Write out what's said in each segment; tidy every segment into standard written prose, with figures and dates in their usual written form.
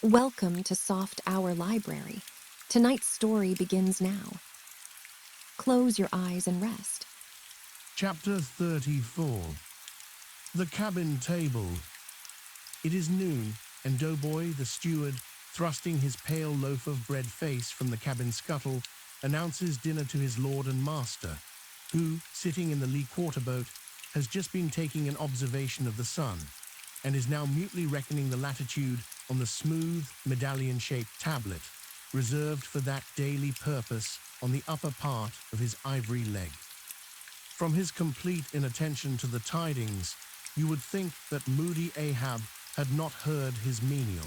Welcome to Soft Hour Library. Tonight's story begins now. Close your eyes and rest. Chapter 34. The Cabin Table. It is noon, and Doughboy, the steward, thrusting his pale loaf of bread face from the cabin scuttle, announces dinner to his lord and master, who, sitting in the lee quarterboat, has just been taking an observation of the sun, and is now mutely reckoning the latitude on the smooth, medallion-shaped tablet, reserved for that daily purpose on the upper part of his ivory leg. From his complete inattention to the tidings, you would think that moody Ahab had not heard his menial.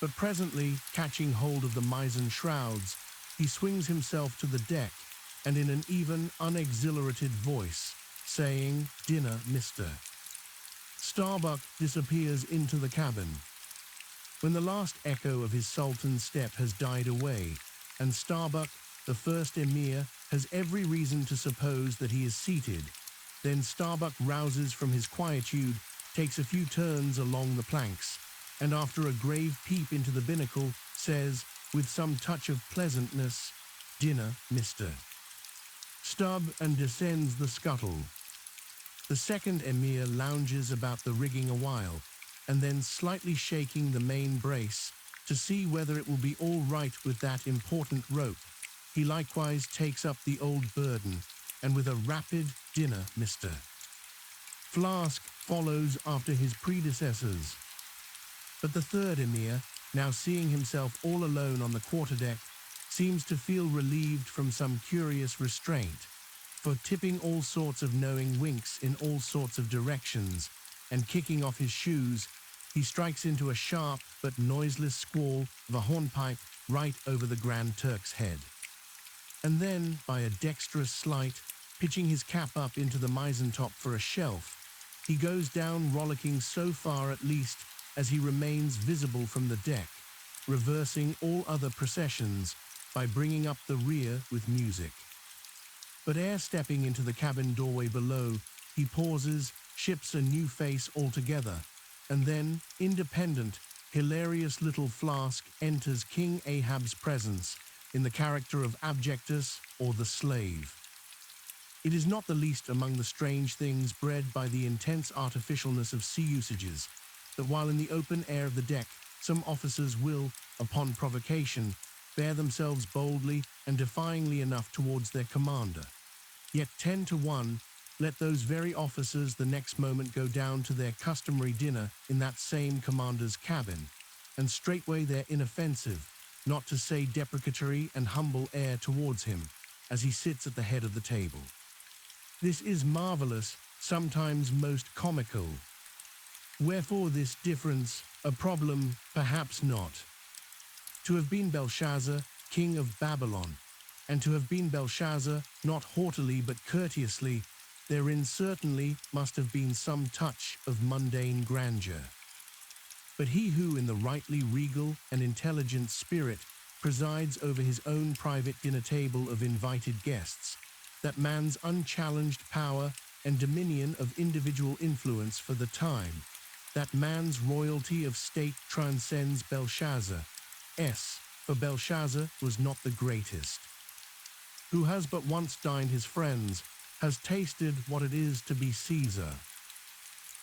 But presently, catching hold of the mizzen shrouds, he swings himself to the deck, and in an even, unexhilarated voice, saying, "Dinner, mister." Starbuck disappears into the cabin. When the last echo of his sultan's step has died away, and Starbuck, the first emir, has every reason to suppose that he is seated, then Starbuck rouses from his quietude, takes a few turns along the planks, and after a grave peep into the binnacle, says, with some touch of pleasantness, "Dinner, mister." Stubb and descends the scuttle. The second emir lounges about the rigging a while, and then slightly shaking the main brace to see whether it will be all right with that important rope, he likewise takes up the old burden, and with a rapid "Dinner, mister." Flask follows after his predecessors. But the third emir, now seeing himself all alone on the quarterdeck, seems to feel relieved from some curious restraint, for tipping all sorts of knowing winks in all sorts of directions, and kicking off his shoes, he strikes into a sharp but noiseless squall of a hornpipe right over the Grand Turk's head. And then, by a dexterous sleight, pitching his cap up into the mizentop for a shelf, he goes down rollicking so far at least as he remains visible from the deck, reversing all other processions by bringing up the rear with music. But ere stepping into the cabin doorway below, he pauses, ships a new face altogether, and then, independent, hilarious little Flask enters King Ahab's presence in the character of Abjectus, or the slave. It is not the least among the strange things bred by the intense artificialness of sea usages, that while in the open air of the deck, some officers will, upon provocation, bear themselves boldly and defyingly enough towards their commander. Yet 10 to 1, let those very officers the next moment go down to their customary dinner in that same commander's cabin, and straightway their inoffensive, not to say deprecatory and humble air towards him, as he sits at the head of the table. This is marvelous, sometimes most comical. Wherefore this difference, a problem, perhaps not. To have been Belshazzar, king of Babylon, and to have been Belshazzar, not haughtily but courteously, therein certainly must have been some touch of mundane grandeur. But he who in the rightly regal and intelligent spirit presides over his own private dinner table of invited guests, that man's unchallenged power and dominion of individual influence for the time, that man's royalty of state transcends Belshazzar, for Belshazzar was not the greatest. Who has but once dined his friends, has tasted what it is to be Caesar.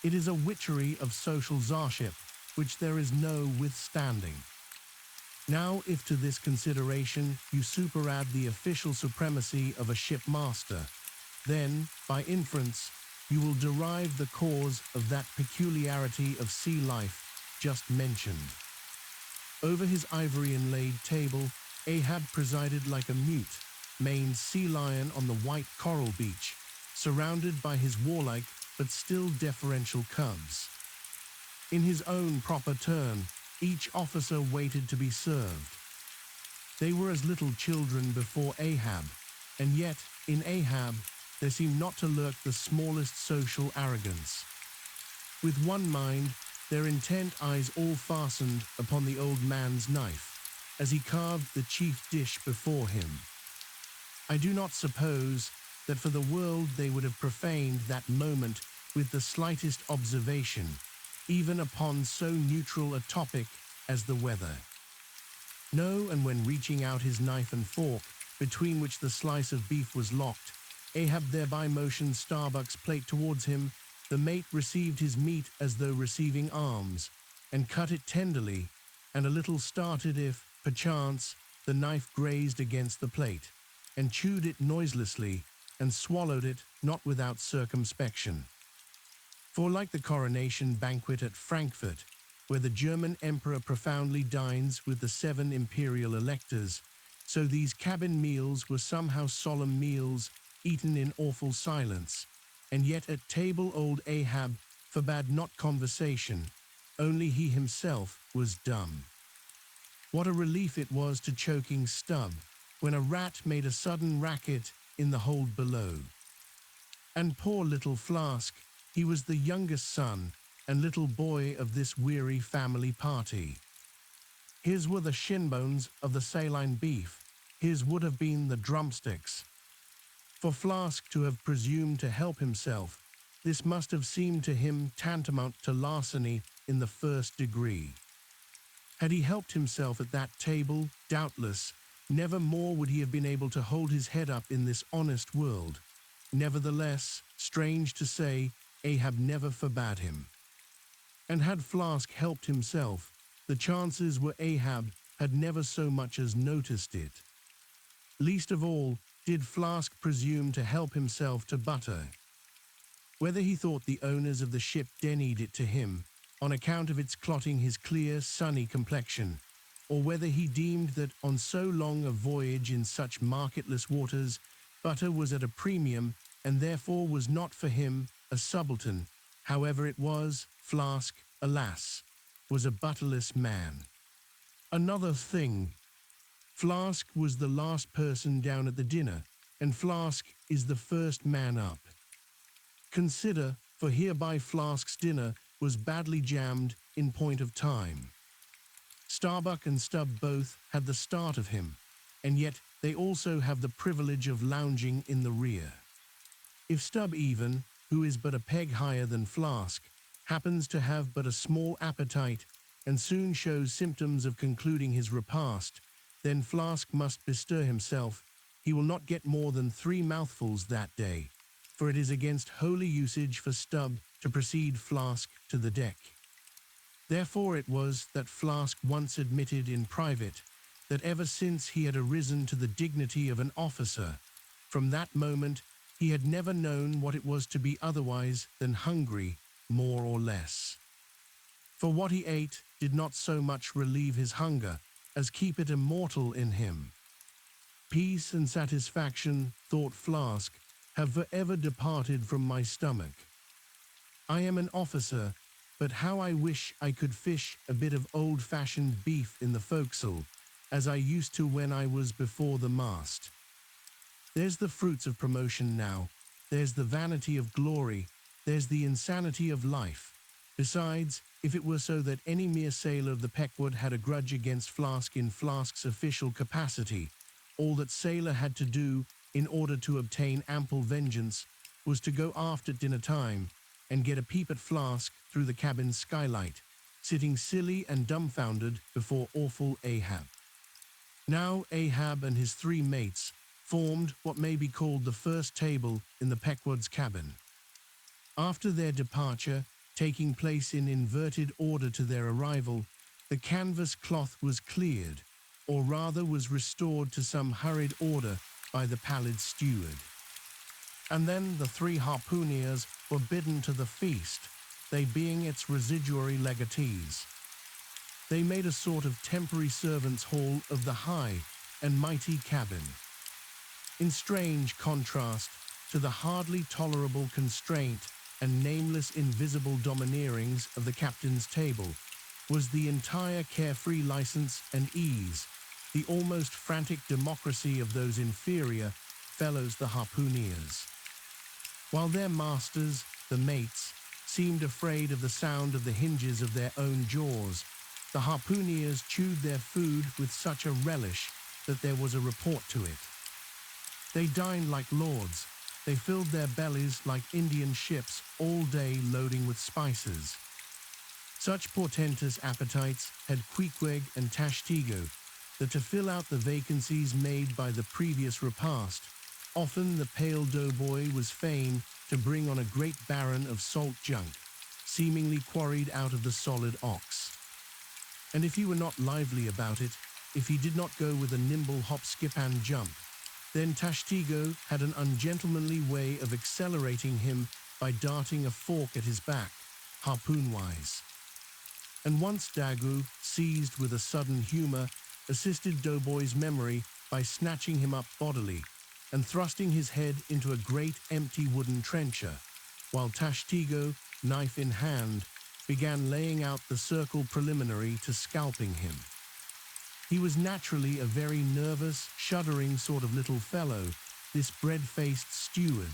It is a witchery of social czarship, which there is no withstanding. Now, if to this consideration you superadd the official supremacy of a shipmaster, then, by inference, you will derive the cause of that peculiarity of sea life just mentioned. Over his ivory-inlaid table, Ahab presided like a mute, maned sea lion on the white coral beach, surrounded by his warlike but still deferential cubs. In his own proper turn, each officer waited to be served. They were as little children before Ahab, and yet, in Ahab, there seemed not to lurk the smallest social arrogance. With one mind, their intent eyes all fastened upon the old man's knife, as he carved the chief dish before him. I do not suppose that for the world they would have profaned that moment with the slightest observation, even upon so neutral a topic as the weather. No, and when reaching out his knife and fork, between which the slice of beef was locked, Ahab thereby motioned Starbuck's plate towards him. The mate received his meat as though receiving alms, and cut it tenderly, and a little started if, perchance, the knife grazed against the plate, and chewed it noiselessly, and swallowed it not without circumspection. For like the coronation banquet at Frankfurt, where the German emperor profoundly dines with the 7 imperial electors, so these cabin meals were somehow solemn meals, eaten in awful silence, and yet at table old Ahab forbade not conversation, only he himself was dumb. What a relief it was to choking Stubb, when a rat made a sudden racket in the hold below. And poor little Flask, he was the youngest son and little boy of this weary family party. His were the shin bones of the saline beef, his would have been the drumsticks. For Flask to have presumed to help himself, this must have seemed to him tantamount to larceny in the first degree. Had he helped himself at that table, doubtless, never more would he have been able to hold his head up in this honest world. Nevertheless, strange to say, Ahab never forbade him. And had Flask helped himself, the chances were Ahab had never so much as noticed it. Least of all did Flask presume to help himself to butter. Whether he thought the owners of the ship denied it to him, on account of its clotting his clear, sunny complexion, or whether he deemed that on so long a voyage in such marketless waters, butter was at a premium, and therefore was not for him, a subaltern, however it was, Flask, alas, was a butterless man. Another thing, Flask was the last person down at the dinner, and Flask is the first man up. Consider, for hereby Flask's dinner was badly jammed in point of time. Starbuck and Stubb both had the start of him, and yet they also have the privilege of lounging in the rear. If Stubb even, who is but a peg higher than Flask, happens to have but a small appetite and soon shows symptoms of concluding his repast, then Flask must bestir himself. He will not get more than 3 mouthfuls that day, for it is against holy usage for Stubb to precede Flask to the deck. Therefore it was that Flask once admitted in private that ever since he had arisen to the dignity of an officer, from that moment he had never known what it was to be otherwise than hungry, more or less. For what he ate did not so much relieve his hunger as keep it immortal in him. Peace and satisfaction, thought Flask, have forever departed from my stomach. I am an officer, but how I wish I could fish a bit of old-fashioned beef in the forecastle, as I used to when I was before the mast. There's the fruits of promotion now, there's the vanity of glory, there's the insanity of life. Besides, if it were so that any mere sailor of the Pequod had a grudge against Flask in Flask's official capacity, all that sailor had to do, in order to obtain ample vengeance, was to go aft at dinner time and get a peep at Flask through the cabin skylight, sitting silly and dumbfounded before awful Ahab. Now Ahab and his 3 mates formed what may be called the first table in the Pequod's cabin. After their departure, taking place in inverted order to their arrival, the canvas cloth was cleared, or rather was restored to some hurried order by the pallid steward. And then the 3 harpooneers were bidden to the feast, they being its residuary legatees. They made a sort of temporary servants' hall of the high and mighty cabin. In strange contrast to the hardly tolerable constraint and nameless invisible domineerings of the captain's table was the entire carefree license and ease, the almost frantic democracy of those inferior fellows the harpooneers. While their masters, the mates, seemed afraid of the sound of the hinges of their own jaws, the harpooneers chewed their food with such a relish that there was a report to it. They dined like lords. They filled their bellies like Indian ships all day loading with spices. Such portentous appetites had Queequeg and Tashtigo that to fill out the vacancies made by the previous repast, often the pale doughboy was fain to bring on a great baron of salt junk, seemingly quarried out of the solid ox. And if he were not lively about it, if he did not go with a nimble hop, skip, and jump, then Tashtigo had an ungentlemanly way of accelerating him by darting a fork at his back, harpoon-wise. And once Dagu, seized with a sudden humor, assisted Doughboy's memory by snatching him up bodily and thrusting his head into a great empty wooden trencher, while Tashtigo, knife in hand, began laying out the circle preliminary to scalping him. He was naturally a very nervous, shuddering sort of little fellow, this bread-faced steward,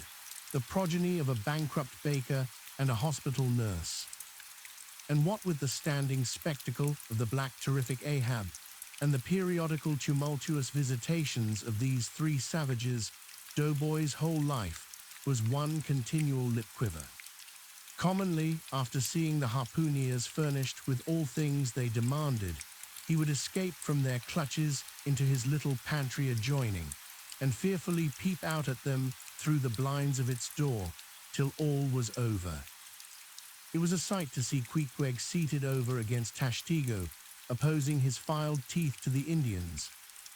the progeny of a bankrupt baker and a hospital nurse. And what with the standing spectacle of the black terrific Ahab and the periodical tumultuous visitations of these three savages, Doughboy's whole life was one continual lip quiver. Commonly, after seeing the harpooneers furnished with all things they demanded, he would escape from their clutches into his little pantry adjoining, and fearfully peep out at them through the blinds of its door, till all was over. It was a sight to see Queequeg seated over against Tashtigo, opposing his filed teeth to the Indians.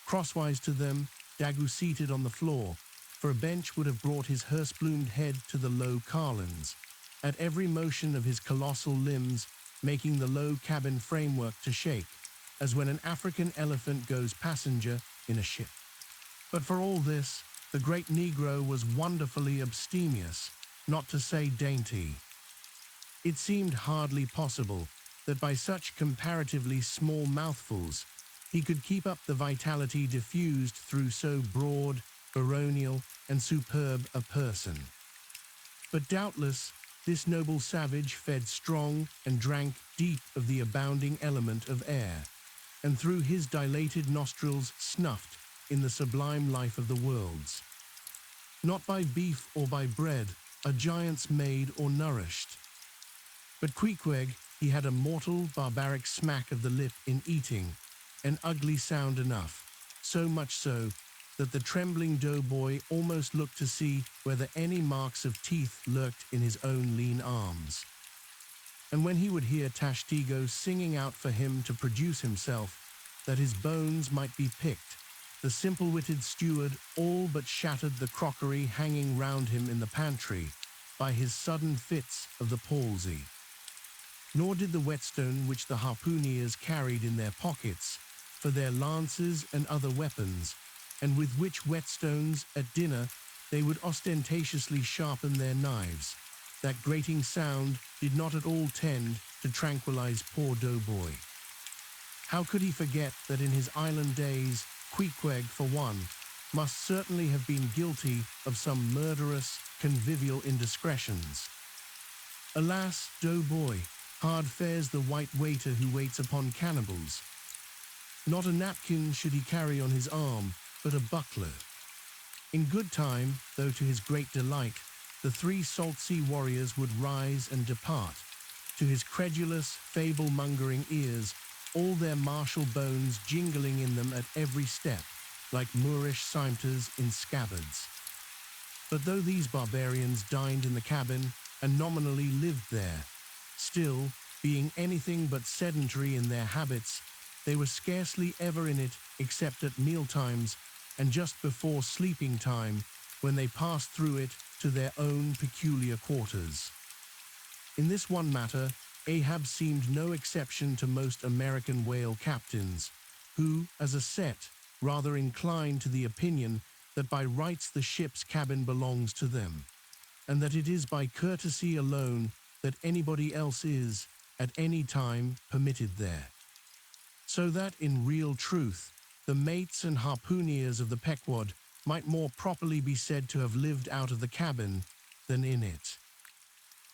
Crosswise to them, Dagu seated on the floor, for a bench would have brought his hearse-bloomed head to the low carlins, at every motion of his colossal limbs making the low cabin framework to shake, as when an African elephant goes passenger in a ship. But for all this, the great Negro was wonderfully abstemious, not to say dainty. It seemed hardly possible that by such comparatively small mouthfuls he could keep up the vitality diffused through so broad, baronial, and superb a person. But doubtless, this noble savage fed strong and drank deep of the abounding element of air, and through his dilated nostrils snuffed in the sublime life of the worlds. Not by beef or by bread are giants made or nourished. But Queequeg, he had a mortal, barbaric smack of the lip in eating, an ugly sound enough, so much so that the trembling doughboy almost looked to see whether any marks of teeth lurked in his own lean arms. And when he would hear Tashtigo singing out for him to produce himself, that his bones might be picked, the simple-witted steward all but shattered the crockery hanging round him in the pantry by his sudden fits of the palsy. Nor did the whetstone which the harpooneers carried in their pockets for their lances and other weapons, and with which whetstones at dinner they would ostentatiously sharpen their knives, that grating sound did not at all tend to tranquilize poor Doughboy. How could he forget that in his island days, Queequeg, for one, must certainly have been guilty of some murderous, convivial indiscretions? Alas, Doughboy, hard fares the white waiter who waits upon cannibals. Not a napkin should he carry on his arm, but a buckler. In good time, though to his great delight, the three salt sea warriors would rise and depart, to his credulous, fable-mongering ears, all their martial bones jingling in them at every step, like Moorish cimeters in scabbards. But though these barbarians dined in the cabin and nominally lived there, still, being anything but sedentary in their habits, they were scarcely ever in it except at mealtimes and just before sleeping time, when they passed through it to their own peculiar quarters. In this one matter, Ahab seemed no exception to most American whale captains, who, as a set, rather incline to the opinion that by rights the ship's cabin belongs to them, and that it is by courtesy alone that anybody else is, at any time, permitted there. So that, in real truth, the mates and harpooneers of the Pequod might more properly be said to have lived out of the cabin than in it.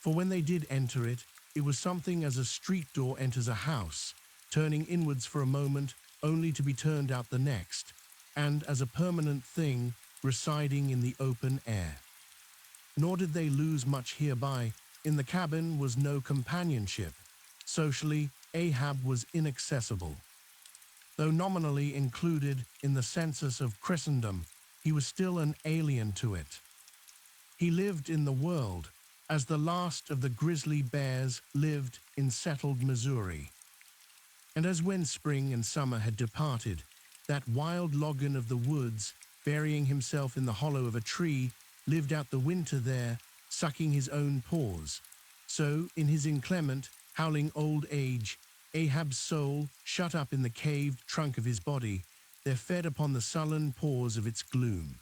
For when they did enter it, it was something as a street door enters a house, turning inwards for a moment only to be turned out the next, and as a permanent thing residing in the open air. Nor did they lose much hereby. In the cabin was no companionship, Socially, Ahab was inaccessible. Though nominally included in the census of Christendom, he was still an alien to it. He lived in the world, as the last of the grizzly bears lived in settled Missouri. And as when spring and summer had departed, that wild logan of the woods, burying himself in the hollow of a tree, lived out the winter there, sucking his own paws. So, in his inclement, howling old age, Ahab's soul, shut up in the caved trunk of his body, there fed upon the sullen pores of its gloom.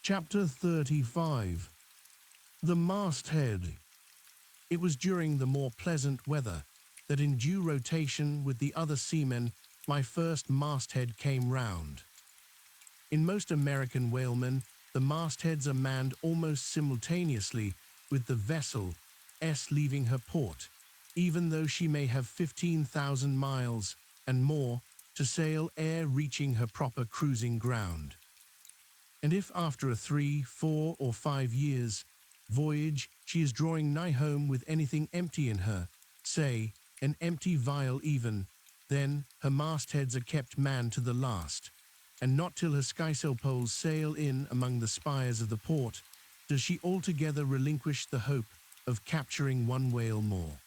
Chapter 35. The Masthead. It was during the more pleasant weather that in due rotation with the other seamen my first masthead came round. In most American whalemen, the mastheads are manned almost simultaneously with the vessel leaving her port, even though she may have 15,000 miles and more to sail ere reaching her proper cruising ground. And if after a 3, 4, or 5 years voyage she is drawing nigh home with anything empty in her, say, an empty vial even, then her mastheads are kept manned to the last, and not till her skysail poles sail in among the spires of the port does she altogether relinquish the hope of capturing one whale more.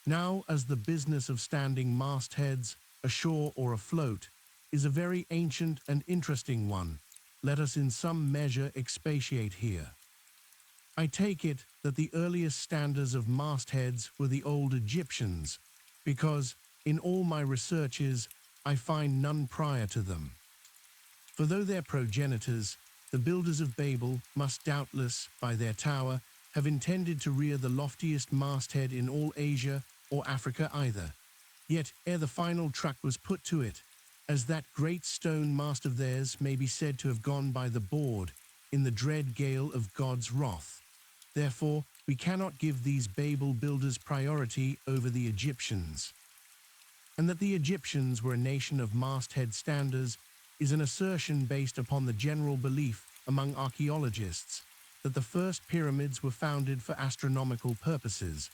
Now, as the business of standing mastheads, ashore or afloat, is a very ancient and interesting one, let us in some measure expatiate here. I take it that the earliest standers of mastheads were the old Egyptians, because, in all my researches, I find none prior to them. For though their progenitors, the builders of Babel, must doubtless, by their tower, have intended to rear the loftiest masthead in all Asia or Africa either, yet ere the final truck was put to it, as that great stone mast of theirs may be said to have gone by the board in the dread gale of God's wrath. Therefore, we cannot give these Babel builders priority over the Egyptians. And that the Egyptians were a nation of masthead standers is an assertion based upon the general belief among archaeologists that the first pyramids were founded for astronomical purposes,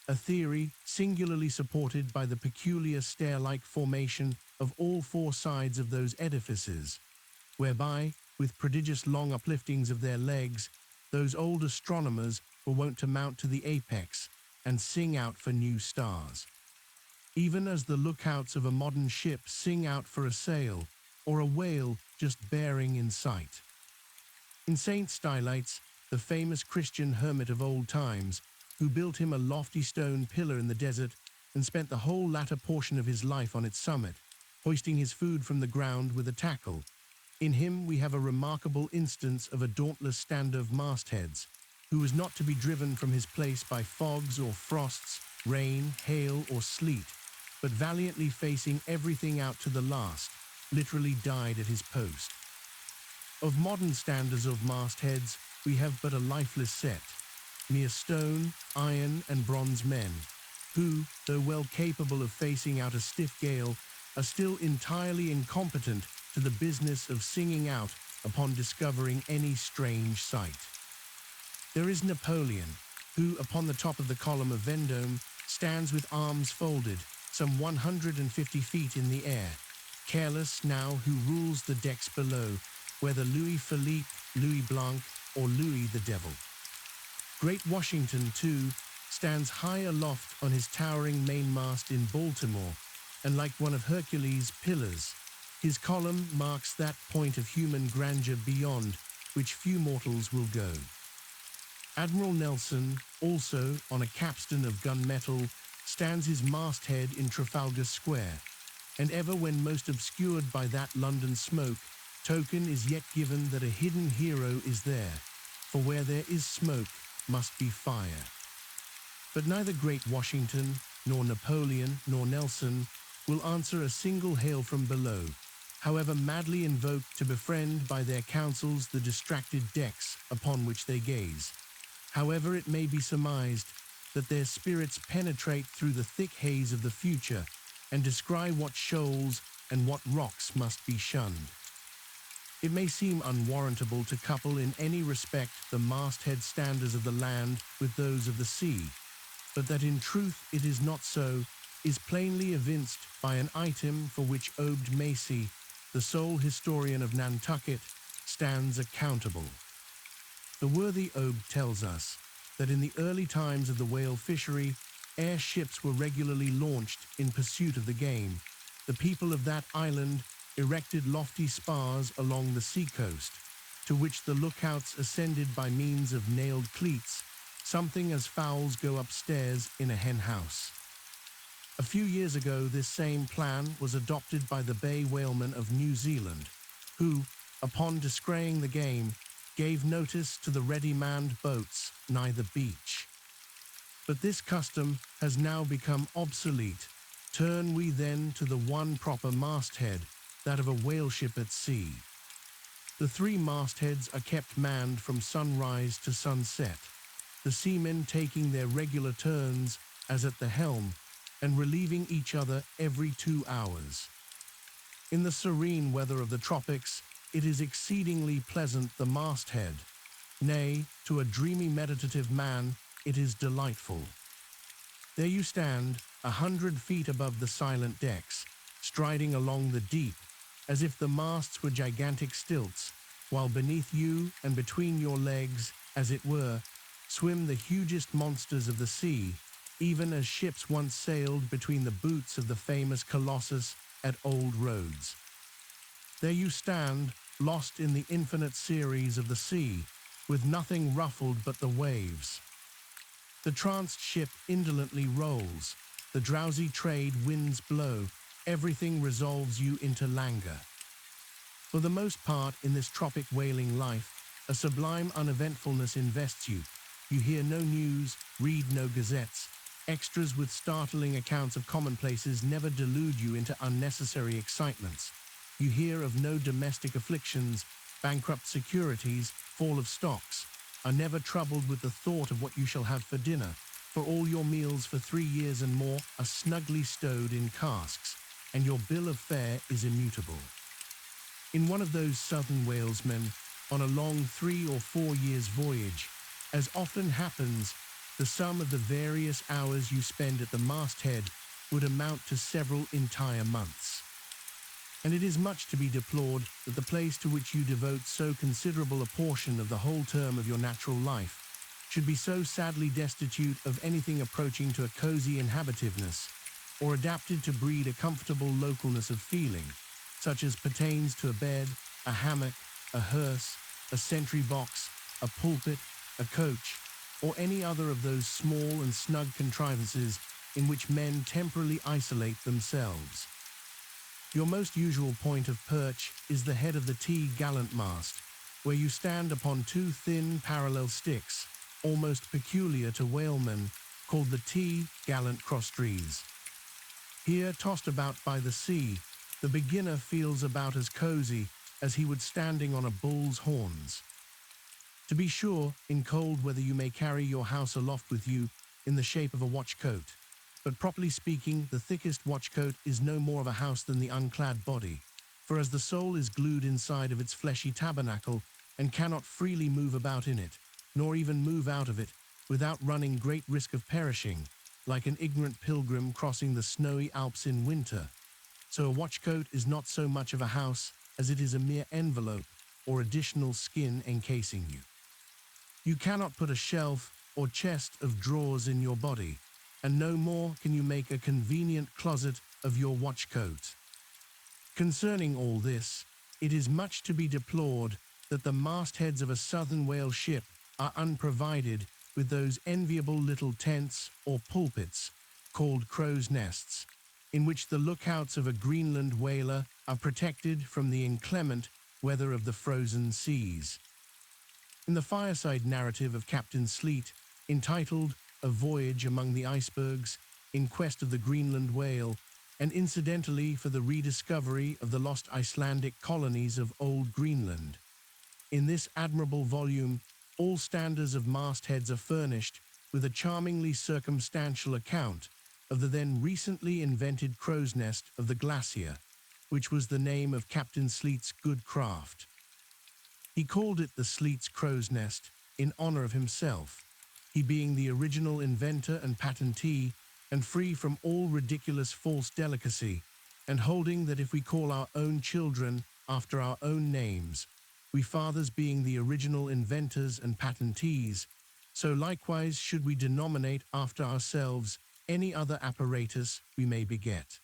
a theory singularly supported by the peculiar stair-like formation of all 4 sides of those edifices, whereby, with prodigious long upliftings of their legs, those old astronomers were wont to mount to the apex and sing out for new stars. Even as the lookouts of a modern ship sing out for a sail, or a whale just bearing in sight. In Saint Stylites, the famous Christian hermit of old times, who built him a lofty stone pillar in the desert and spent the whole latter portion of his life on its summit, hoisting his food from the ground with a tackle, in him we have a remarkable instance of a dauntless stander of mastheads, who was not to be driven from his place by fogs or frosts, rain, hail, or sleet, but valiantly facing everything out to the last, literally died at his post. Of modern standers of mastheads, we have but a lifeless set, mere stone, iron, and bronze men, who, though well capable of facing out a stiff gale, are still entirely incompetent to the business of singing out upon discovering any strange sight. There is Napoleon, who upon the top of the column of Vendôme stands with arms folded, some 150 feet in the air, careless now who rules the decks below, whether Louis Philippe, Louis Blanc, or Louis the Devil. Great Washington, too, stands high aloft on his towering mainmast in Baltimore, and like one of Hercules' pillars, his column marks that point of human grandeur beyond which few mortals will go. Admiral Nelson, also on a capstan of gunmetal, stands his masthead in Trafalgar Square, and ever when most obscured by that London smoke, token is yet given that a hidden hero is there, for where there is smoke must be fire. But neither great Washington, nor Napoleon, nor Nelson will answer a single hail from below, however madly invoked to befriend by their counsels the distracted decks upon which they gaze. However it may be surmised that their spirits penetrate through the thick haze of the future and descry what shoals and what rocks must be shunned. It may seem unwarrantable to couple in any respect the masthead standers of the land with those of the sea, but that in truth it is not so, is plainly evinced by an item for which Obed Macy, the sole historian of Nantucket, stands accountable. The worthy Obed tells us that in the early times of the whale fishery, airships were regularly launched in pursuit of the game. The people of that island erected lofty spars along the seacoast, to which the lookouts ascended by means of nailed cleats, something as fowls go upstairs in a hen house. A few years ago, this same plan was adopted by the bay whalemen of New Zealand, who, upon descrying the game, gave notice to the ready-manned boats nigh the beach. But this custom has now become obsolete. Turn we then to the one proper masthead, that of a whale ship at sea. The three mastheads are kept manned from sunrise to sunset, the seamen taking their regular turns as at the helm and relieving each other every 2 hours. In the serene weather of the tropics, it is exceedingly pleasant the masthead. Nay, to a dreamy meditative man, it is delightful. There you stand, 100 feet above the silent decks, striding along the deep, as if the masts were gigantic stilts, while beneath you and between your legs, as it were, swim the hugest monsters of the sea, even as ships once sailed between the boots of the famous Colossus at Old Rhodes. There you stand, lost in the infinite series of the sea, with nothing ruffled but the waves. The tranced ship indolently rolls, the drowsy trade winds blow, everything resolves you into languor. For the most part in this tropic whaling life, a sublime uneventfulness invests you. You hear no news, read no gazettes. Extras with startling accounts of commonplaces never delude you into unnecessary excitements. You hear of no domestic afflictions, bankrupt securities, fall of stocks, are never troubled with the thought of what you shall have for dinner, for all your meals for 3 years and more are snugly stowed in casks, and your bill of fare is immutable. In one of those southern whalesmen, on a long 3 or 4 years' voyage, as often happens, the sum of the various hours you spend at the masthead would amount to several entire months. And it is much to be deplored that the place to which you devote so considerable a portion of the whole term of your natural life should be so sadly destitute of anything approaching to a cozy inhabitiveness, or adapted to breed a comfortable localness of feeling, such as pertains to a bed, a hammock, a hearse, a sentry box, a pulpit, a coach, or any other of those small and snug contrivances in which men temporarily isolate themselves. Your most usual point of perch is the head of the T-gallant mast, where you stand upon 2 thin parallel sticks, almost peculiar to whalemen, called the T-gallant crosstrees. Here, tossed about by the sea, the beginner feels about as cozy as he would standing on a bull's horns. To be sure, in cold weather you may carry your house aloft with you in the shape of a watchcoat, but properly speaking, the thickest watchcoat is no more of a house than the unclad body, for as the soul is glued inside of its fleshy tabernacle and cannot freely move about in it, nor even move out of it, without running great risk of perishing, like an ignorant pilgrim crossing the snowy Alps in winter, so a watchcoat is not so much of a house as it is a mere envelope or additional skin encasing you. You cannot put a shelf or chest of drawers in your body, and no more can you make a convenient closet of your watchcoat. Concerning all this, it is much to be deplored that the mastheads of a southern whale ship are unprovided with those enviable little tents or pulpits called crow's nests, in which the lookouts of a Greenland whaler are protected from the inclement weather of the frozen seas. In the fireside narrative of Captain Sleet, entitled A Voyage Among the Icebergs in Quest of the Greenland Whale, and incidentally for the rediscovery of the lost Icelandic colonies of Old Greenland. In this admirable volume, all standers of mastheads are furnished with a charmingly circumstantial account of the then recently invented crow's nest of the Glacier, which was the name of Captain Sleet's good craft. He called it the Sleet's crow's nest in honor of himself. he being the original inventor and patentee, and free from all ridiculous false delicacy, and holding that if we call our own children after our own names, we fathers being the original inventors and patentees, so likewise should we denominate after ourselves any other apparatus we may beget.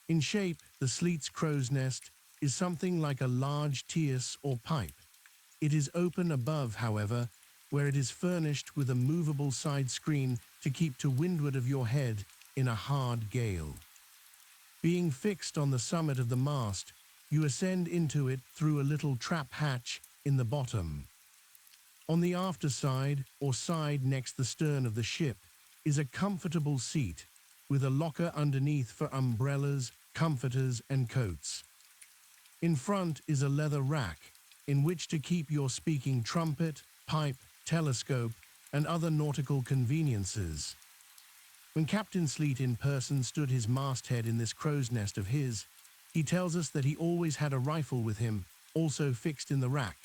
In shape, the Sleet's crow's nest is something like a large tierce or pipe. It is open above, however, where it is furnished with a movable side screen to keep to windward of your head in a hard gale. Being fixed on the summit of the mast, you ascend into it through a little trap hatch in the bottom. On the after side, or side next the stern of the ship, is a comfortable seat, with a locker underneath for umbrellas, comforters, and coats. In front is a leather rack, in which to keep your speaking trumpet, pipe, telescope, and other nautical conveniences. When Captain Sleet in person stood his masthead in this crow's nest of his, he tells us that he always had a rifle with him, also fixed in the rack,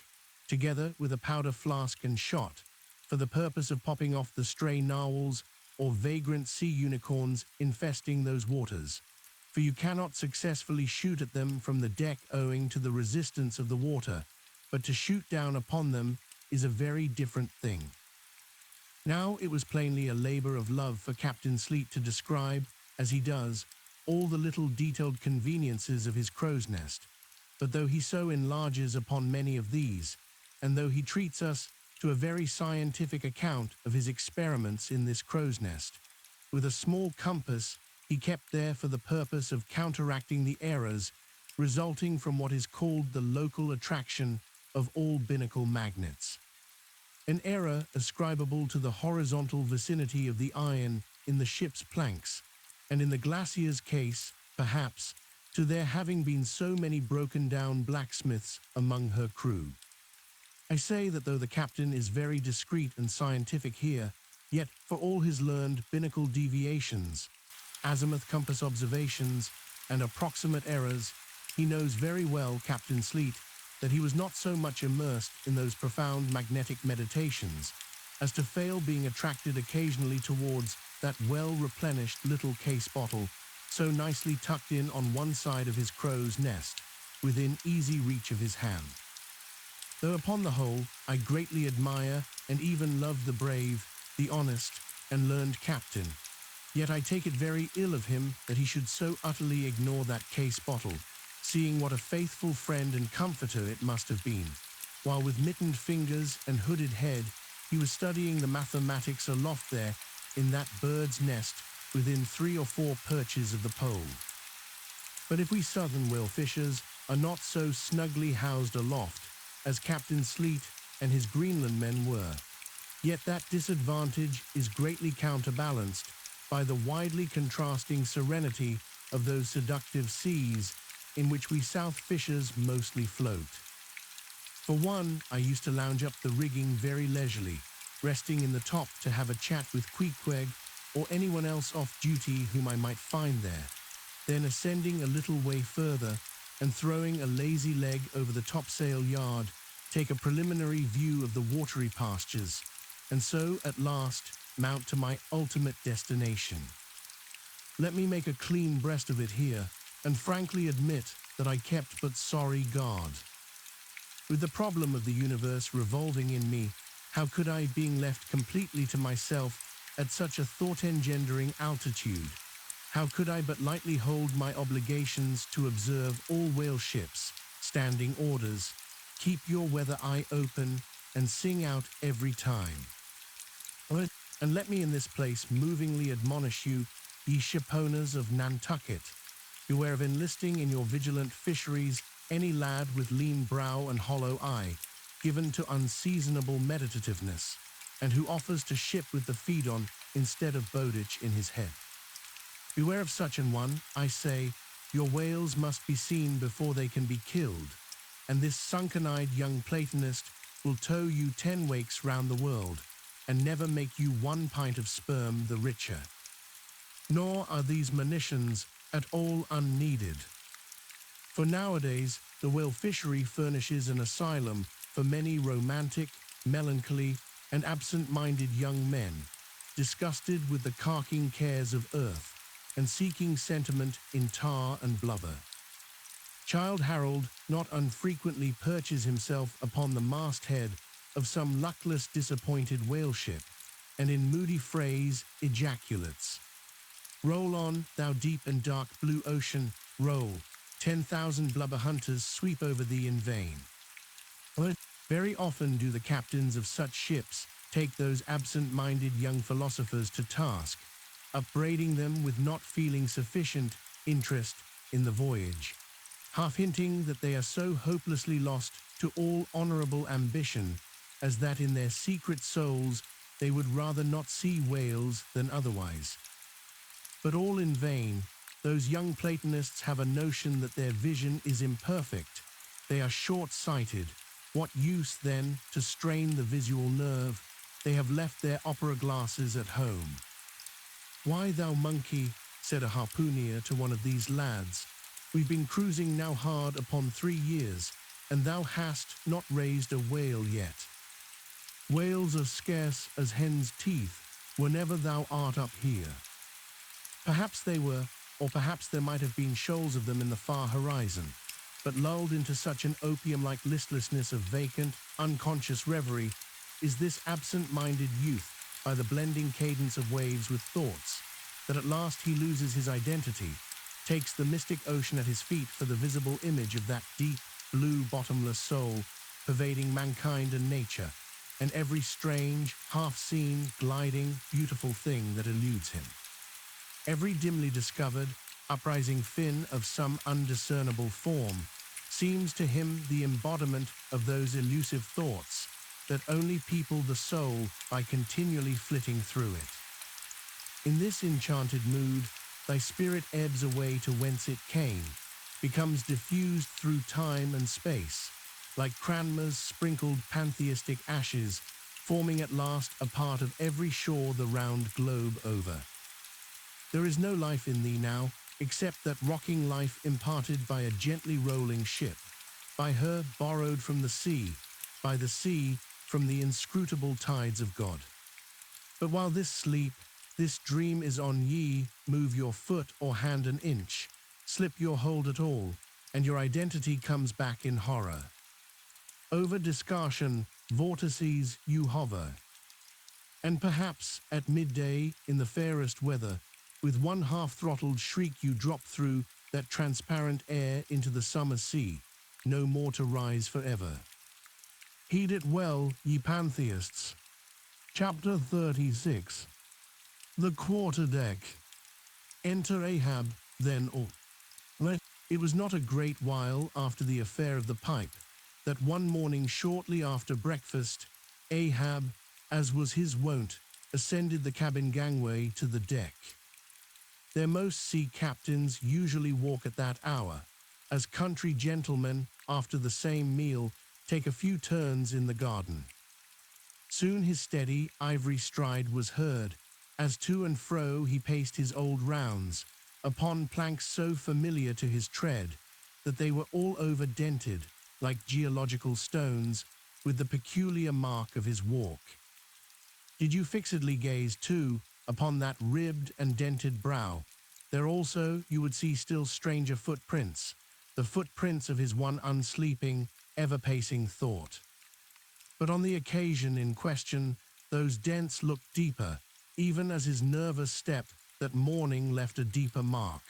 together with a powder flask and shot, for the purpose of popping off the stray narwhals or vagrant sea unicorns infesting those waters, for you cannot successfully shoot at them from the deck owing to the resistance of the water, but to shoot down upon them is a very different thing. Now it was plainly a labor of love for Captain Sleet to describe, as he does, all the little detailed conveniences of his crow's nest, but though he so enlarges upon many of these, and though he treats us to a very scientific account of his experiments in this crow's nest, with a small compass he kept there for the purpose of counteracting the errors resulting from what is called the local attraction of all binnacle magnets. An error ascribable to the horizontal vicinity of the iron in the ship's planks, and in the Glacier's case, perhaps, to there having been so many broken-down blacksmiths among her crew. I say that though the captain is very discreet and scientific here, yet for all his learned binnacle deviations, azimuth compass observations, and approximate errors, he knows very well, Captain Sleet, that he was not so much immersed in those profound magnetic meditations as to fail being attracted occasionally towards that well-replenished little case bottle so nicely tucked in on one side of his crow's nest, within easy reach of his hand. Though upon the whole, I greatly admire and even love the brave, the honest, and learned captain, yet I take it very ill of him that he should so utterly ignore that case bottle, seeing what a faithful friend and comforter it must have been, while with mittened fingers and hooded head he was studying the mathematics aloft there in that bird's nest within 3 or 4 perches of the pole. But if we southern whale fishers are not so snugly housed aloft as Captain Sleet and his Greenland men were, yet that disadvantage is greatly counterbalanced by the widely contrasting serenity of those seductive seas in which we south fishers mostly float. For one, I used to lounge up the rigging very leisurely, resting in the top to have a chat with Queequeg or anyone else off duty whom I might find there, then ascending a little way further and throwing a lazy leg over the topsail yard, take a preliminary view of the watery pastures, and so at last mount to my ultimate destination. Let me make a clean breast of it here, and frankly admit that I kept but sorry guard. With the problem of the universe revolving in me, how could I, being left completely to myself at such a thought-engendering altitude, how could I but lightly hold my obligations to observe all whale ships, standing orders, keep your weather eye open, and sing out every time? And let me in this place movingly admonish you, ye shipowners of Nantucket, beware of enlisting in your vigilant fisheries any lad with lean brow and hollow eye, given to unseasonable meditativeness, and who offers to ship with the feed-on instead of bowditch in his head. Beware of such an one, I say, your whales must be seen before they can be killed, and this sunken-eyed young Platonist will tow you 10 wakes round the world, and never make you 1 pint of sperm the richer. Nor are these monitions at all unneeded. For nowadays, the whale fishery furnishes an asylum for many romantic, melancholy, and absent-minded young men, disgusted with the carking cares of earth and seeking sentiment in tar and blubber. Childe Harold not unfrequently perches himself upon the masthead of some luckless, disappointed whale ship, and in moody phrase ejaculates, "Roll on, thou deep and dark blue ocean, roll. 10,000 blubber hunters sweep over thee in vain." But very often do the captains of such ships take those absent-minded young philosophers to task, upbraiding them with not feeling sufficient interest in the voyage, half hinting that they are so hopelessly lost to all honorable ambition as that in their secret souls they would rather not see whales than otherwise. But all in vain. Those young Platonists have a notion that their vision is imperfect. They are short-sighted. What use, then, to strain the visual nerve? They have left their opera glasses at home. "Why, thou monkey," said a harpooner to one of these lads, "we've been cruising now hard upon 3 years, and thou hast not raised a whale yet. Whales are scarce as hen's teeth whenever thou art up here." Perhaps they were, or perhaps there might have been shoals of them in the far horizon, but lulled into such an opium-like listlessness of vacant, unconscious reverie is this absent-minded youth by the blending cadence of waves with thoughts, that at last he loses his identity, takes the mystic ocean at his feet for the visible image of that deep, blue, bottomless soul pervading mankind and nature, and every strange, half-seen, gliding, beautiful thing that eludes him. Every dimly discovered, uprising fin of some undiscernible form seems to him the embodiment of those elusive thoughts that only people the soul by continually flitting through it. In this enchanted mood, thy spirit ebbs away to whence it came, becomes diffused through time and space, like Cranmer's sprinkled pantheistic ashes, forming at last a part of every shore the round globe over. There is no life in thee now, except that rocking life imparted by a gently rolling ship, by her borrowed from the sea, by the sea from the inscrutable tides of God. But while this sleep, this dream is on ye, move your foot or hand an inch, slip your hold at all, and your identity comes back in horror. Over discussion vortices you hover, and perhaps at midday in the fairest weather, with one half-throttled shriek you drop through that transparent air into the summer sea, no more to rise forever. Heed it well, ye pantheists. Chapter 36. The quarterdeck. Enter Ahab, then all. It was not a great while after the affair of the pipe that one morning shortly after breakfast, Ahab, as was his wont, ascended the cabin gangway to the deck. Their most sea captains usually walk at that hour, as country gentlemen, after the same meal, take a few turns in the garden. Soon his steady, ivory stride was heard, as to and fro he paced his old rounds, upon planks so familiar to his tread that they were all over dented, like geological stones, with the peculiar mark of his walk. Did you fixedly gaze, too, upon that ribbed and dented brow, there also you would see still stranger footprints, the footprints of his one unsleeping, ever-pacing thought. But on the occasion in question, those dents looked deeper, even as his nervous step that morning left a deeper mark.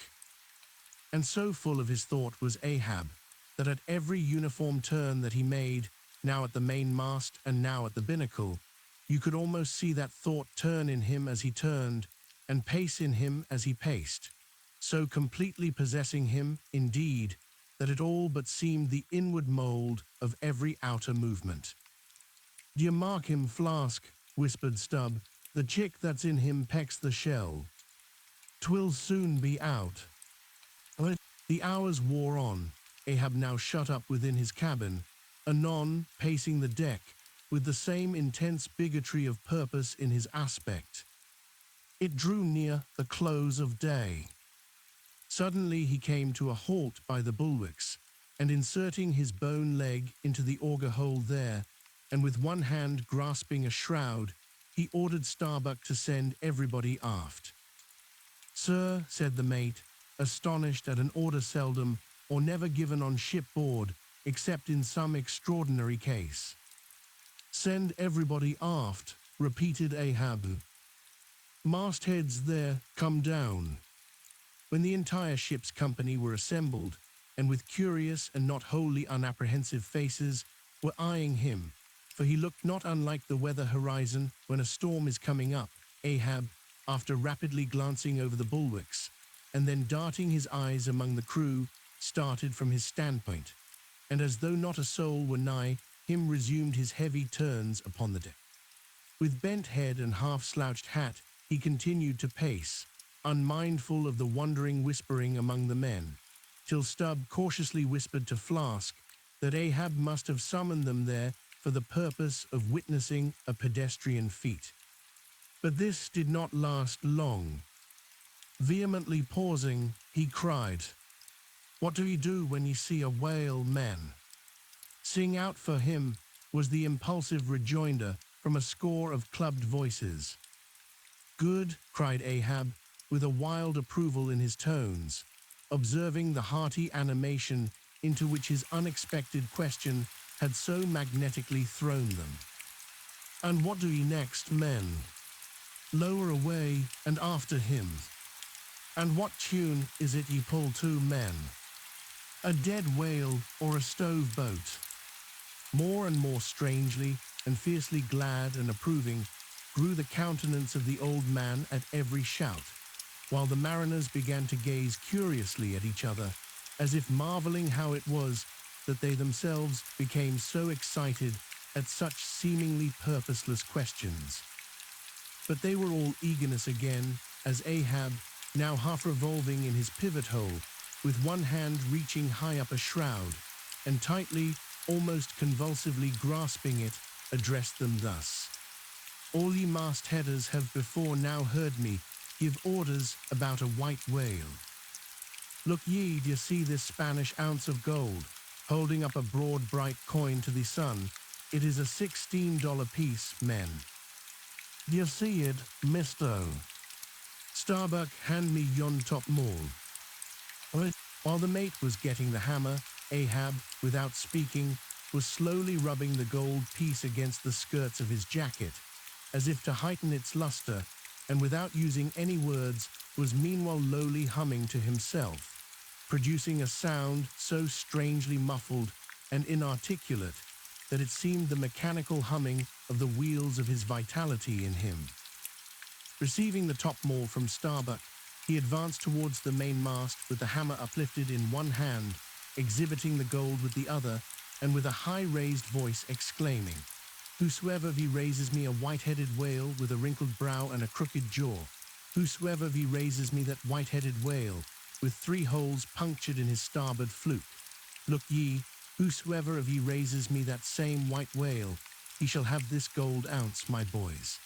And so full of his thought was Ahab, that at every uniform turn that he made, now at the mainmast and now at the binnacle, you could almost see that thought turn in him as he turned, and pace in him as he paced, so completely possessing him, indeed, that it all but seemed the inward mold of every outer movement. "D'ye mark him, Flask?" whispered Stubb. "The chick that's in him pecks the shell. 'Twill soon be out." The hours wore on, Ahab now shut up within his cabin, anon pacing the deck, with the same intense bigotry of purpose in his aspect. It drew near the close of day. Suddenly he came to a halt by the bulwarks, and inserting his bone leg into the auger hole there, and with one hand grasping a shroud, he ordered Starbuck to send everybody aft. "Sir," said the mate, astonished at an order seldom or never given on shipboard except in some extraordinary case. "Send everybody aft," repeated Ahab. "Mastheads there, come down." When the entire ship's company were assembled, and with curious and not wholly unapprehensive faces were eyeing him, for he looked not unlike the weather horizon when a storm is coming up, Ahab, after rapidly glancing over the bulwarks, and then darting his eyes among the crew, started from his standpoint, and as though not a soul were nigh him resumed his heavy turns upon the deck. With bent head and half-slouched hat he continued to pace, unmindful of the wondering whispering among the men, till Stubb cautiously whispered to Flask that Ahab must have summoned them there for the purpose of witnessing a pedestrian feat. But this did not last long. Vehemently pausing, he cried, "What do ye do when ye see a whale, men?" "Sing out for him," was the impulsive rejoinder from a score of clubbed voices. "Good," cried Ahab, with a wild approval in his tones, observing the hearty animation into which his unexpected question had so magnetically thrown them. "And what do ye next, men?" "Lower away and after him." "And what tune is it ye pull to, men?" "A dead whale or a stove boat." More and more strangely and fiercely glad and approving grew the countenance of the old man at every shout, while the mariners began to gaze curiously at each other, as if marveling how it was that they themselves became so excited at such seemingly purposeless questions. But they were all eagerness again, as Ahab, now half revolving in his pivot hole, with one hand reaching high up a shroud, and tightly, almost convulsively grasping it, addressed them thus: "All ye mastheaders have before now heard me give orders about a white whale. Look ye, d'ye see this Spanish ounce of gold, holding up a broad bright coin to the sun? It is a $16 piece, men. D'ye see it, misto? Starbuck, hand me yon top maul." While the mate was getting the hammer, Ahab, without speaking, was slowly rubbing the gold piece against the skirts of his jacket, as if to heighten its luster, and without using any words, was meanwhile lowly humming to himself, producing a sound so strangely muffled and inarticulate that it seemed the mechanical humming of the wheels of his vitality in him. Receiving the topmaul from Starbuck, he advanced towards the mainmast with the hammer uplifted in one hand, exhibiting the gold with the other, and with a high-raised voice exclaiming, "Whosoever of ye raises me a white-headed whale with a wrinkled brow and a crooked jaw, whosoever of ye raises me that white-headed whale with 3 holes punctured in his starboard fluke, look ye, whosoever of ye raises me that same white whale, he shall have this gold ounce, my boys."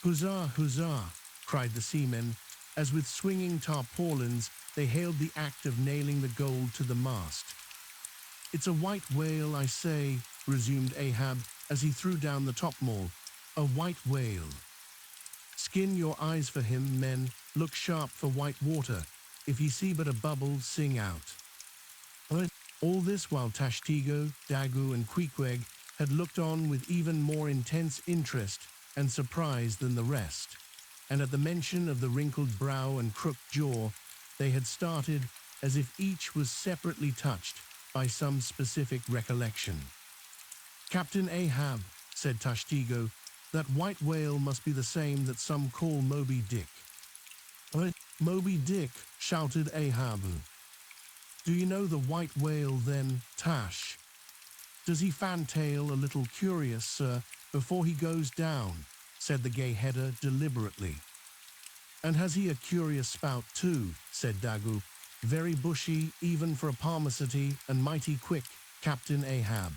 "Huzzah, huzzah!" cried the seamen, as with swinging tarpaulins they hailed the act of nailing the gold to the mast. "It's a white whale, I say," resumed Ahab, as he threw down the topmaul. "A white whale. Skin your eyes for him, men, look sharp for white water. If ye see but a bubble, sing out." All this while Tashtego, Dagu, and Queequeg had looked on with even more intense interest and surprise than the rest, and at the mention of the wrinkled brow and crooked jaw, they had started as if each was separately touched by some specific recollection. "Captain Ahab," said Tashtego, "that white whale must be the same that some call Moby-Dick." "Moby-Dick," shouted Ahab. "Do you know the white whale, then, Tash? Does he fantail a little curious, sir, before he goes down?" said the gay header deliberately. "And has he a curious spout, too?" said Dagu. "Very bushy, even for a palmacity, and mighty quick, Captain Ahab."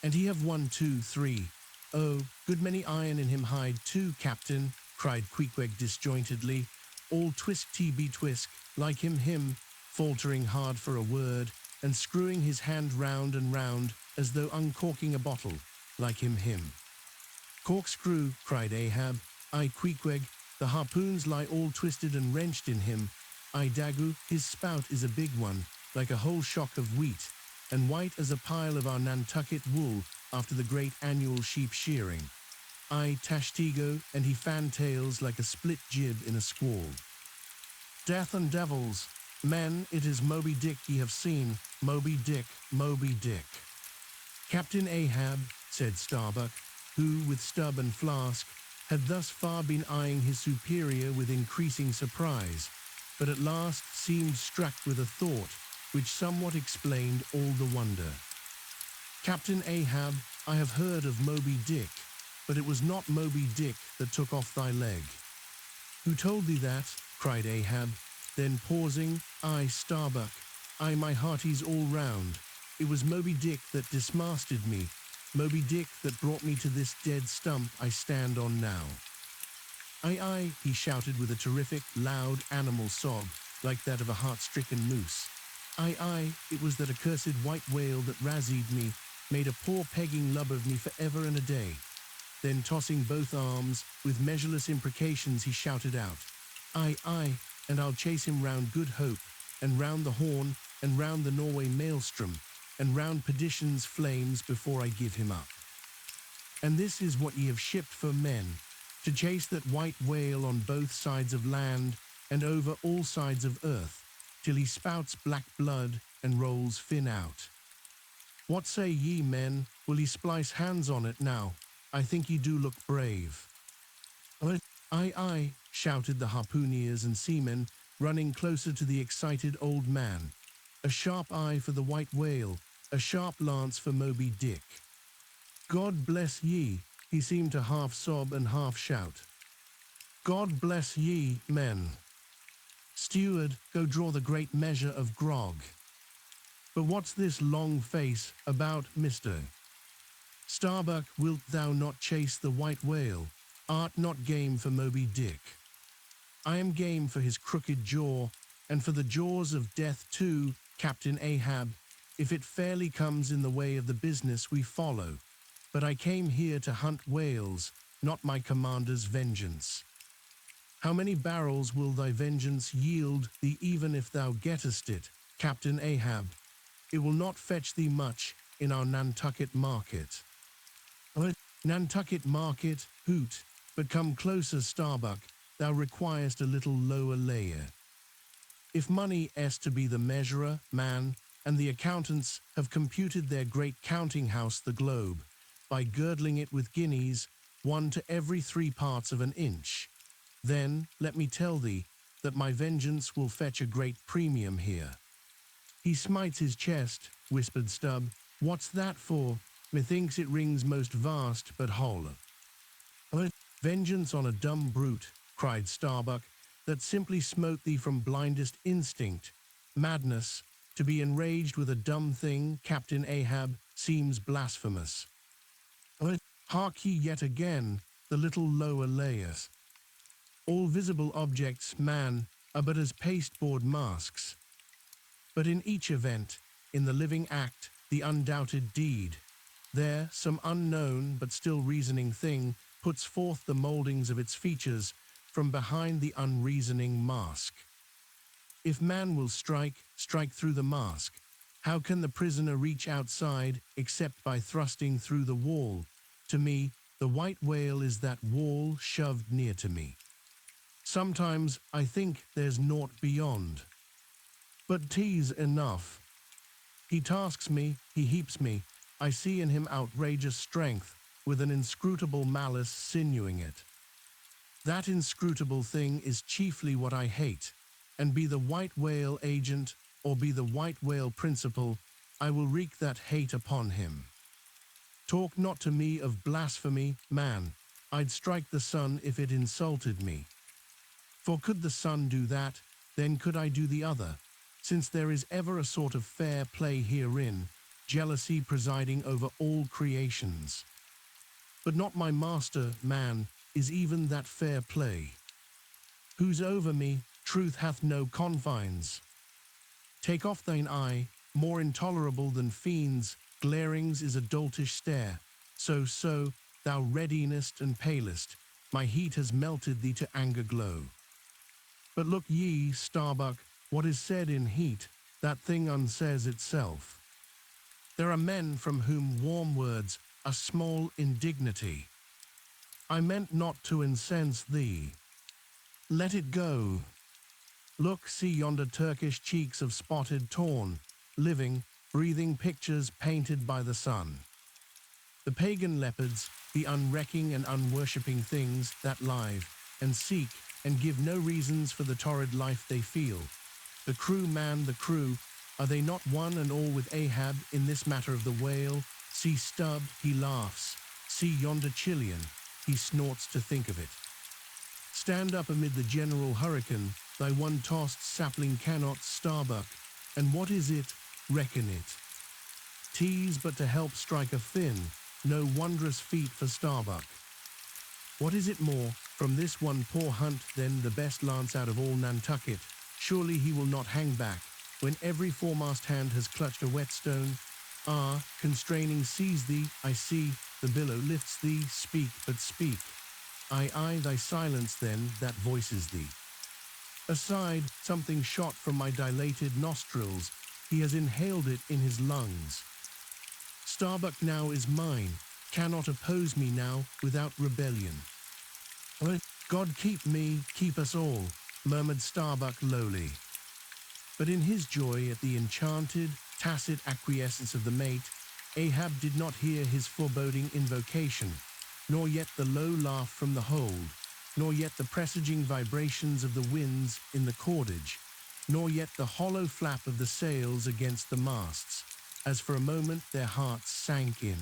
"And he have 1, 2, 3. Oh, good many iron in him hide, too, Captain," cried Queequeg disjointedly, all twisk-tee-be-twisk, like him, faltering hard for a word, and screwing his hand round and round as though uncorking a bottle. like him. Corkscrew, cried Ahab. I Queequeg, the harpoons lie all twisted and wrenched in him. I Dagu, his spout is a big one, like a whole shock of wheat, and white as a pile of our Nantucket wool after the great annual sheep shearing. I Tashtigo, and he fantails like a split jib in a squall. Death and devils, men, it is Moby-Dick ye have seen, Moby-Dick, Moby-Dick. Captain Ahab, said Starbuck, who, with stub and flask, had thus far been eyeing his superior with increasing surprise, but at last seemed struck with a thought which somewhat explained all the wonder. Captain Ahab, I have heard of Moby-Dick, but it was not Moby-Dick that took off thy leg. Who told thee that? Cried Ahab, then pausing, I Starbuck, I my hearties all round. It was Moby-Dick that dismasted me, Moby-Dick that brought me to this dead stump I stand on now. Aye, he shouted with a terrific, loud animal sob, like that of a heart-stricken moose. Aye, it was that accursed white whale that razzied me, made a poor pegging lub of me for ever and a day. Then tossing both arms, with measureless imprecations he shouted out, Aye, and I'll chase him round Good Hope, and round the Horn, and round the Norway Maelstrom, and round Perdition's flames before I give him up. And this is what ye have shipped for men, to chase that white whale on both sides of land, and over all sides of earth, till he spouts black blood and rolls fin out. What say ye, men? Will ye splice hands on it now? I think ye do look brave. Aye, shouted the harpooneers and seamen, running closer to the excited old man. A sharp eye for the white whale, a sharp lance for Moby-Dick. God bless ye, he seemed to half sob and half shout. God bless ye, men. Steward, go draw the great measure of grog. But what's this long face about, mister? Starbuck, wilt thou not chase the white whale? Art not game for Moby-Dick? I am game for his crooked jaw, and for the jaws of death too, Captain Ahab, if it fairly comes in the way of the business we follow. But I came here to hunt whales, not my commander's vengeance. How many barrels will thy vengeance yield thee even if thou gettest it, Captain Ahab? It will not fetch thee much in our Nantucket market. Nantucket market, hoot, but come closer, Starbuck, thou requirest a little lower layer. If money is to be the measurer, man, and the accountants have computed their great counting house the globe, by girdling it with guineas, 1 to every 3 parts of an inch, then let me tell thee that my vengeance will fetch a great premium here. He smites his chest, whispered Stubb. What's that for? Methinks it rings most vast but whole. Vengeance on a dumb brute, cried Starbuck, that simply smote thee from blindest instinct. Madness, to be enraged with a dumb thing, Captain Ahab, seems blasphemous. Hark ye yet again, the little lower layers. All visible objects, man, are but as pasteboard masks. But in each event, in the living act, the undoubted deed, there some unknown but still reasoning thing puts forth the mouldings of its features from behind the unreasoning mask. If man will strike through the mask. How can the prisoner reach outside except by thrusting through the wall? To me, the white whale is that wall shoved near to me. Sometimes I think there's naught beyond. But 'tis enough. He tasks me, he heaps me. I see in him outrageous strength, with an inscrutable malice sinewing it. That inscrutable thing is chiefly what I hate, and be the white whale agent, or be the white whale principal, I will wreak that hate upon him. Talk not to me of blasphemy, man. I'd strike the sun if it insulted me. For could the sun do that, then could I do the other, since there is ever a sort of fair play herein, jealousy presiding over all creations. But not my master, man, is even that fair play. Who's over me, truth hath no confines. Take off thine eye, more intolerable than fiends, glarings is a doltish stare, So, thou readiest and palest, my heat has melted thee to anger glow. But look ye, Starbuck, what is said in heat, that thing unsays itself. There are men from whom warm words are small indignity. I meant not to incense thee. Let it go. Look, see yonder Turkish cheeks of spotted torn, living, breathing pictures painted by the sun. The pagan leopards, the unrecking and unworshipping things that live and seek and give no reasons for the torrid life they feel. The crew, man, the crew, are they not one and all with Ahab in this matter of the whale? See Stubb, he laughs. See yonder Chilean, he snorts to think of it. Stand up amid the general hurricane, thy one-tossed sapling cannot, Starbuck, and what is it? Reckon it. Tease but to help strike a fin, no wondrous feat for Starbuck. What is it more, from this one poor hunt then the best lance out of all Nantucket, surely he will not hang back, when every foremast hand has clutched a whetstone. Ah, constraining seize thee, I see, the billow lifts thee, speak, but speak. I, thy silence then, that voices thee. Aside, something shot from my dilated nostrils, he has inhaled it in his lungs. Starbuck now is mine, cannot oppose me now without rebellion. God keep me, keep us all, murmured Starbuck lowly. But in his joy at the enchanted, tacit acquiescence of the mate, Ahab did not hear his foreboding invocation, nor yet the low laugh from the hold, nor yet the presaging vibrations of the winds in the cordage, nor yet the hollow flap of the sails against the masts, as for a moment their hearts sank in.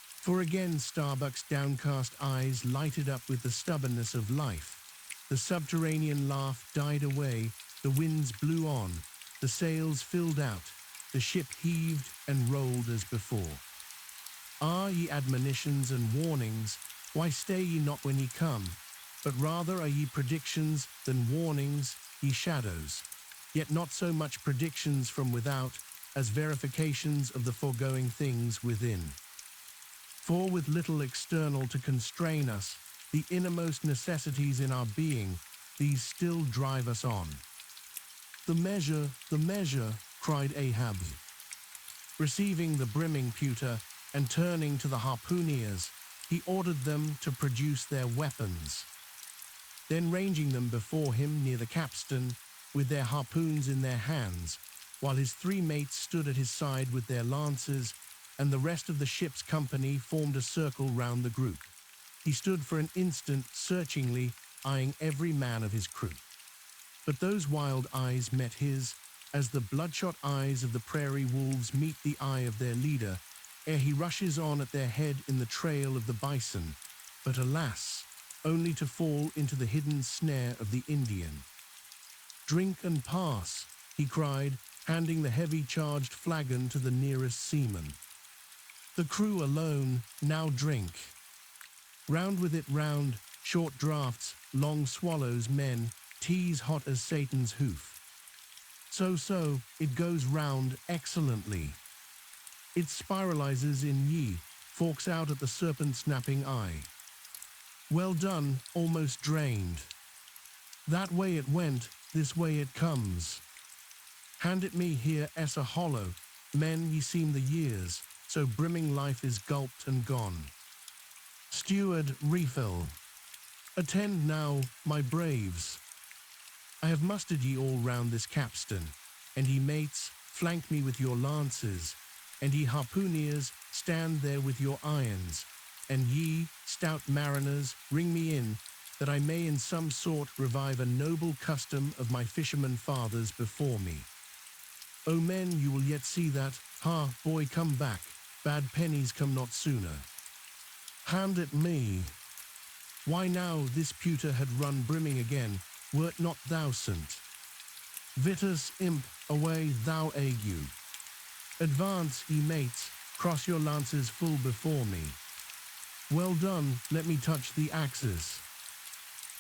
For again Starbuck's downcast eyes lighted up with the stubbornness of life. The subterranean laugh died away, the winds blew on, the sails filled out, the ship heaved and rolled as before. Ah, ye admonitions and warnings, why stay ye not when ye come? But rather are ye predictions than warnings, ye shadows, yet not so much predictions from without as verifications of the foregoing things within. For with little external to constrain us, the innermost necessities in our being, these still drive us on. The measure, cried Ahab, receiving the brimming pewter and turning to the harpooneers, he ordered them to produce their weapons. Then ranging them before him near the capstan, with their harpoons in their hands, while his three mates stood at his side with their lances, and the rest of the ship's company formed a circle round the group. He stood for an instant searchingly, eyeing every man of his crew. But those wild eyes met his, as the bloodshot eyes of the prairie wolves meet the eye of their leader, ere he rushes on at their head in the trail of the bison, but alas, only to fall into the hidden snare of the Indian. Drink and pass, he cried, handing the heavy charged flagon to the nearest seaman. The crew alone now drink. Round with it round, short draughts, long swallows men, teas hot as Satan's hoof. So, it goes round excellently. It spiralizes in ye, forks out at the serpent-snapping eye. Well done, almost drained. That way it went, this way it comes. Hand it me here a hollow, men ye seem the years, so brimming life is gulped and gone. Steward, refill. Attend now, my braves. I have mustered ye all round this capstan, and ye mates, flank me with your lances, and ye harpooneers, stand there with your irons, and ye, stout mariners, ring me in, that I may in some sort revive a noble custom of my fisherman fathers before me. O men, you will yet see that, ha, boy, come back, bad pennies come not sooner. Hand it me. Why now this pewter had run brimming again, wert not thou sent? Vitus imp, away thou ague. Advance, ye mates, cross your lances full before me. Well done, let me touch the axes.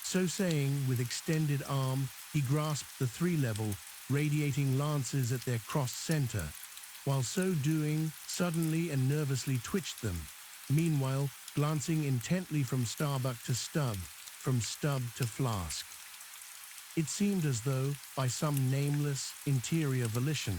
So saying, with extended arm, he grasped the three-level, radiating lances at their cross center, while so doing, suddenly and nervously twitched them, meanwhile glancing intently from Starbuck to Stubb, from Stubb to Flask. It seemed as though, by some nameless, interior volition,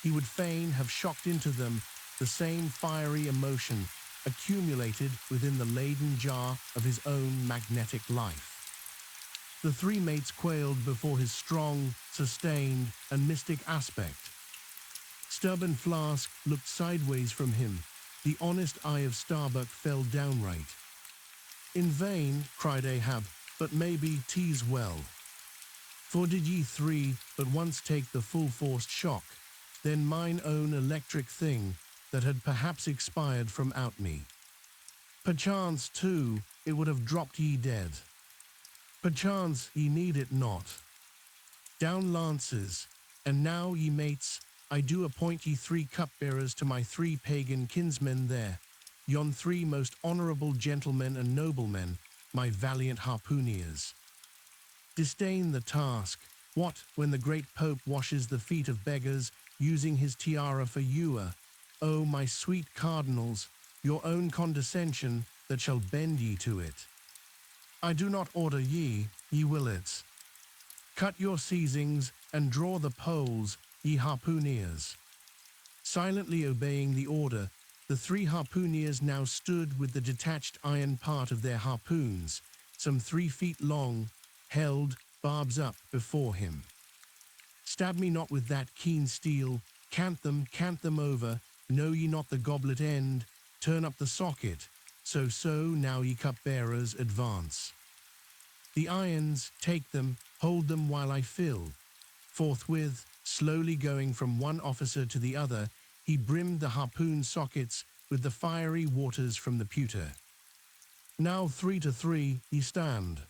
he would fain have shocked into them the same fiery emotion accumulated within the laden jar of his own magnetic life. The three mates quailed before his strong, sustained, and mystic aspect. Stubb and Flask looked sideways from him. The honest eye of Starbuck fell downright. "In vain," cried Ahab, "but maybe 'tis well. For did ye three but once take the full-forced shock, then mine own electric thing that had perhaps expired from out me. Perchance, too, it would have dropped ye dead. Perchance ye need it not. Down lances, and now, ye mates, I do appoint ye 3 cupbearers to my 3 pagan kinsmen there, yon 3 most honourable gentlemen and noblemen, my valiant harpooneers. Disdain the task. What, when the great Pope washes the feet of beggars, using his tiara for ewer? O my sweet cardinals, your own condescension that shall bend ye to it. I do not order ye, ye will it. Cut your seizings and draw the poles, ye harpooneers." Silently obeying the order, the 3 harpooneers now stood with the detached iron part of their harpoons, some 3 feet long, held, barbs up, before him. "Stab me not with that keen steel, cant them over, know ye not the goblet end, turn up the socket, so now ye cupbearers advance. The irons, take them, hold them while I fill." Forthwith, slowly going from one officer to the other, he brimmed the harpoon sockets with the fiery waters from the pewter. "Now 3 to 3 ye stand.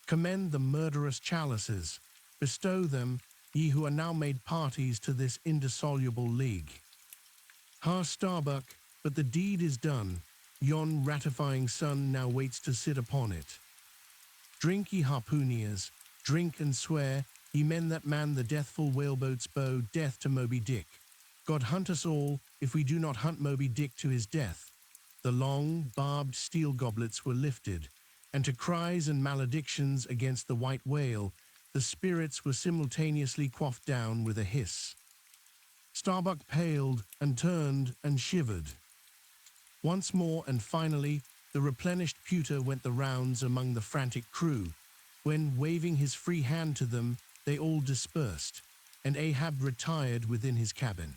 Commend the murderous chalices, bestow them, ye who are now made parties to this indissoluble league. Ha, Starbuck, but the deed is done, yon ratifying sun now waits to sit upon it. Drink, ye harpooneers, drink and swear, ye men that man the deathful whaleboat's bow, death to Moby-Dick. God hunt us all, if we do not hunt Moby-Dick to his death." The long, barbed steel goblets were lifted, and to cries and maledictions against the white whale, the spirits were simultaneously quaffed down with a hiss. Starbuck paled and turned and shivered. Once more and finally, the replenished pewter went the rounds among the frantic crew, when, waving his free hand to them, they all dispersed, and Ahab retired within his cabin.